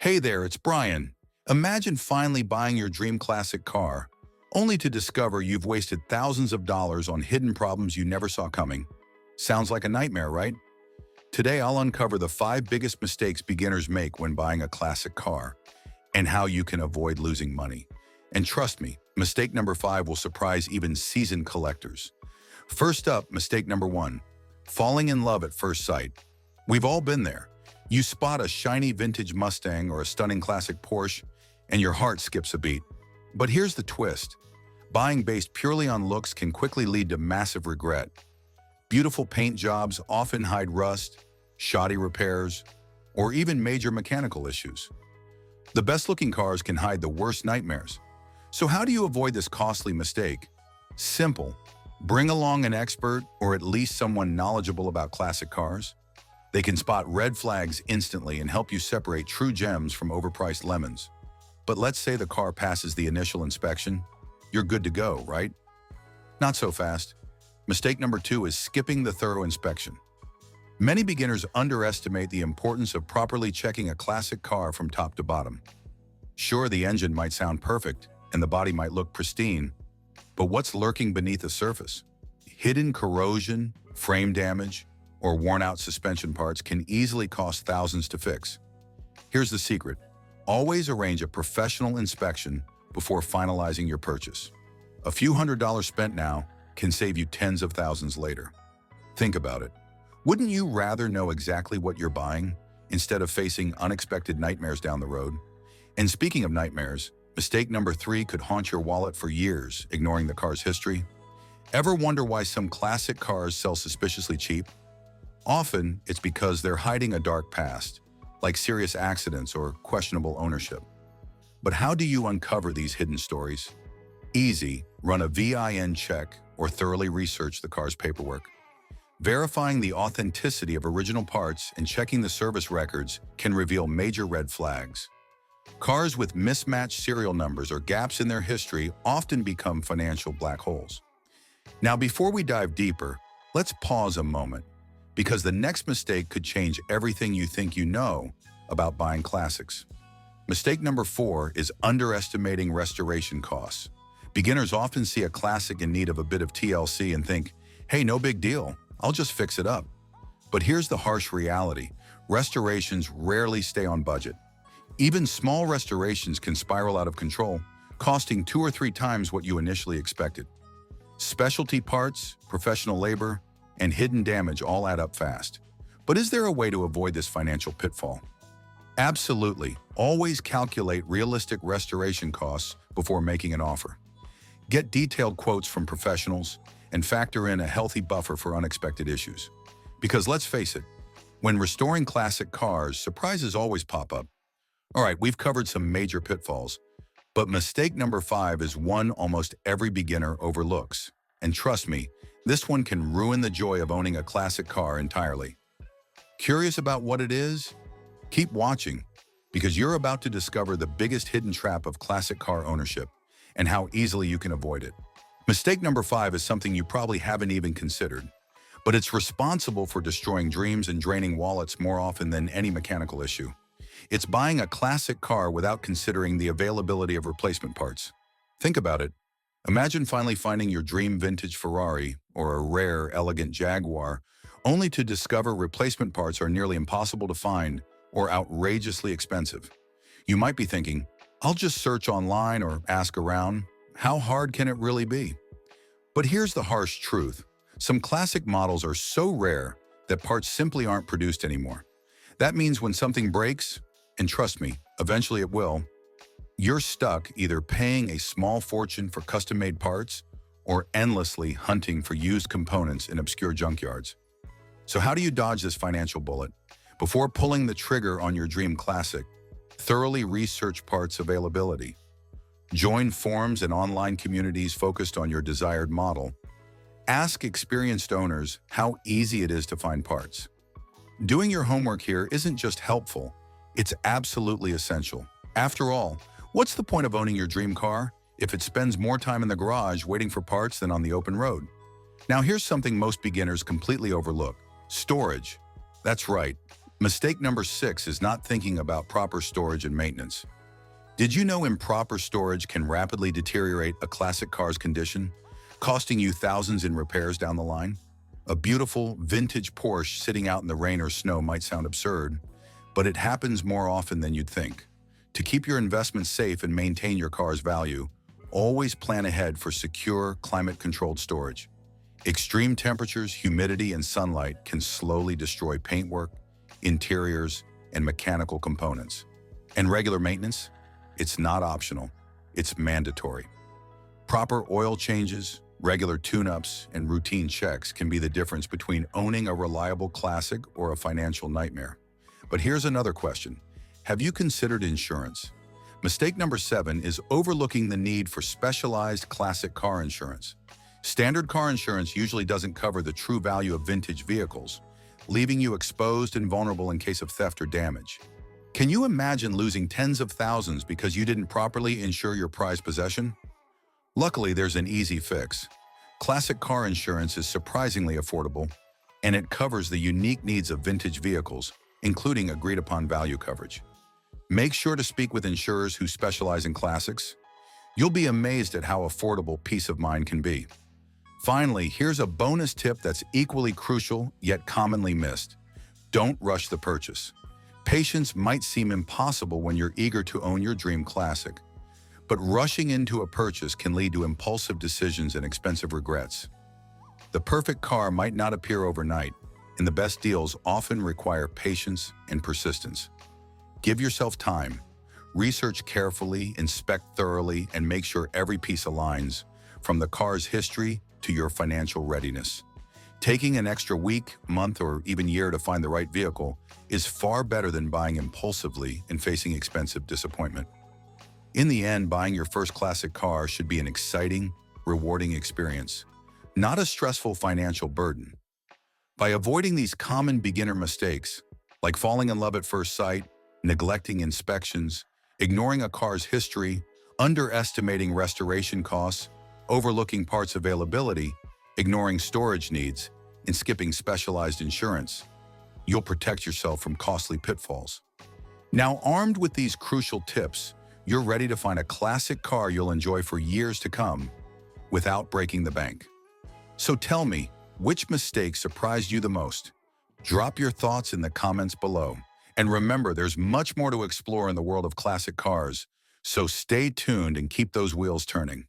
Hey there, it's Brian. Imagine finally buying your dream classic car, only to discover you've wasted thousands of dollars on hidden problems you never saw coming. Sounds like a nightmare, right? Today, I'll uncover the 5 biggest mistakes beginners make when buying a classic car and how you can avoid losing money. And trust me, mistake number 5 will surprise even seasoned collectors. First up, mistake number 1, falling in love at first sight. We've all been there. You spot a shiny vintage Mustang or a stunning classic Porsche, and your heart skips a beat. But here's the twist. Buying based purely on looks can quickly lead to massive regret. Beautiful paint jobs often hide rust, shoddy repairs, or even major mechanical issues. The best-looking cars can hide the worst nightmares. So how do you avoid this costly mistake? Simple. Bring along an expert or at least someone knowledgeable about classic cars. They can spot red flags instantly and help you separate true gems from overpriced lemons. But let's say the car passes the initial inspection. You're good to go, right? Not so fast. Mistake number 2 is skipping the thorough inspection. Many beginners underestimate the importance of properly checking a classic car from top to bottom. Sure, the engine might sound perfect and the body might look pristine, but what's lurking beneath the surface? Hidden corrosion, frame damage, or worn-out suspension parts can easily cost thousands to fix. Here's the secret. Always arrange a professional inspection before finalizing your purchase. A few $100s spent now can save you tens of thousands later. Think about it. Wouldn't you rather know exactly what you're buying instead of facing unexpected nightmares down the road? And speaking of nightmares, mistake number 3 could haunt your wallet for years, ignoring the car's history. Ever wonder why some classic cars sell suspiciously cheap? Often, it's because they're hiding a dark past, like serious accidents or questionable ownership. But how do you uncover these hidden stories? Easy. Run a VIN check or thoroughly research the car's paperwork. Verifying the authenticity of original parts and checking the service records can reveal major red flags. Cars with mismatched serial numbers or gaps in their history often become financial black holes. Now, before we dive deeper, let's pause a moment, because the next mistake could change everything you think you know about buying classics. Mistake number 4 is underestimating restoration costs. Beginners often see a classic in need of a bit of TLC and think, hey, no big deal, I'll just fix it up. But here's the harsh reality. Restorations rarely stay on budget. Even small restorations can spiral out of control, costing 2 or 3 times what you initially expected. Specialty parts, professional labor, and hidden damage all add up fast. But is there a way to avoid this financial pitfall? Absolutely. Always calculate realistic restoration costs before making an offer. Get detailed quotes from professionals and factor in a healthy buffer for unexpected issues. Because let's face it, when restoring classic cars, surprises always pop up. All right, we've covered some major pitfalls, but mistake number 5 is one almost every beginner overlooks. And trust me, this one can ruin the joy of owning a classic car entirely. Curious about what it is? Keep watching, because you're about to discover the biggest hidden trap of classic car ownership and how easily you can avoid it. Mistake number 5 is something you probably haven't even considered, but it's responsible for destroying dreams and draining wallets more often than any mechanical issue. It's buying a classic car without considering the availability of replacement parts. Think about it. Imagine finally finding your dream vintage Ferrari or a rare, elegant Jaguar, only to discover replacement parts are nearly impossible to find or outrageously expensive. You might be thinking, I'll just search online or ask around. How hard can it really be? But here's the harsh truth. Some classic models are so rare that parts simply aren't produced anymore. That means when something breaks, and trust me, eventually it will, you're stuck either paying a small fortune for custom-made parts or endlessly hunting for used components in obscure junkyards. So how do you dodge this financial bullet? Before pulling the trigger on your dream classic, thoroughly research parts availability. Join forums and online communities focused on your desired model. Ask experienced owners how easy it is to find parts. Doing your homework here isn't just helpful, it's absolutely essential. After all, what's the point of owning your dream car if it spends more time in the garage waiting for parts than on the open road? Now here's something most beginners completely overlook. Storage. That's right. Mistake number 6 is not thinking about proper storage and maintenance. Did you know improper storage can rapidly deteriorate a classic car's condition, costing you thousands in repairs down the line? A beautiful, vintage Porsche sitting out in the rain or snow might sound absurd, but it happens more often than you'd think. To keep your investment safe and maintain your car's value, always plan ahead for secure, climate-controlled storage. Extreme temperatures, humidity, and sunlight can slowly destroy paintwork, interiors, and mechanical components. And regular maintenance? It's not optional, it's mandatory. Proper oil changes, regular tune-ups, and routine checks can be the difference between owning a reliable classic or a financial nightmare. But here's another question. Have you considered insurance? Mistake number 7 is overlooking the need for specialized classic car insurance. Standard car insurance usually doesn't cover the true value of vintage vehicles, leaving you exposed and vulnerable in case of theft or damage. Can you imagine losing tens of thousands because you didn't properly insure your prized possession? Luckily, there's an easy fix. Classic car insurance is surprisingly affordable, and it covers the unique needs of vintage vehicles, including agreed-upon value coverage. Make sure to speak with insurers who specialize in classics. You'll be amazed at how affordable peace of mind can be. Finally, here's a bonus tip that's equally crucial yet commonly missed. Don't rush the purchase. Patience might seem impossible when you're eager to own your dream classic, but rushing into a purchase can lead to impulsive decisions and expensive regrets. The perfect car might not appear overnight, and the best deals often require patience and persistence. Give yourself time. Research carefully, inspect thoroughly, and make sure every piece aligns, from the car's history to your financial readiness. Taking an extra week, month, or even year to find the right vehicle is far better than buying impulsively and facing expensive disappointment. In the end, buying your first classic car should be an exciting, rewarding experience, not a stressful financial burden. By avoiding these common beginner mistakes, like falling in love at first sight, neglecting inspections, ignoring a car's history, underestimating restoration costs, overlooking parts availability, ignoring storage needs, and skipping specialized insurance, you'll protect yourself from costly pitfalls. Now, armed with these crucial tips, you're ready to find a classic car you'll enjoy for years to come without breaking the bank. So tell me, which mistake surprised you the most? Drop your thoughts in the comments below. And remember, there's much more to explore in the world of classic cars, so stay tuned and keep those wheels turning.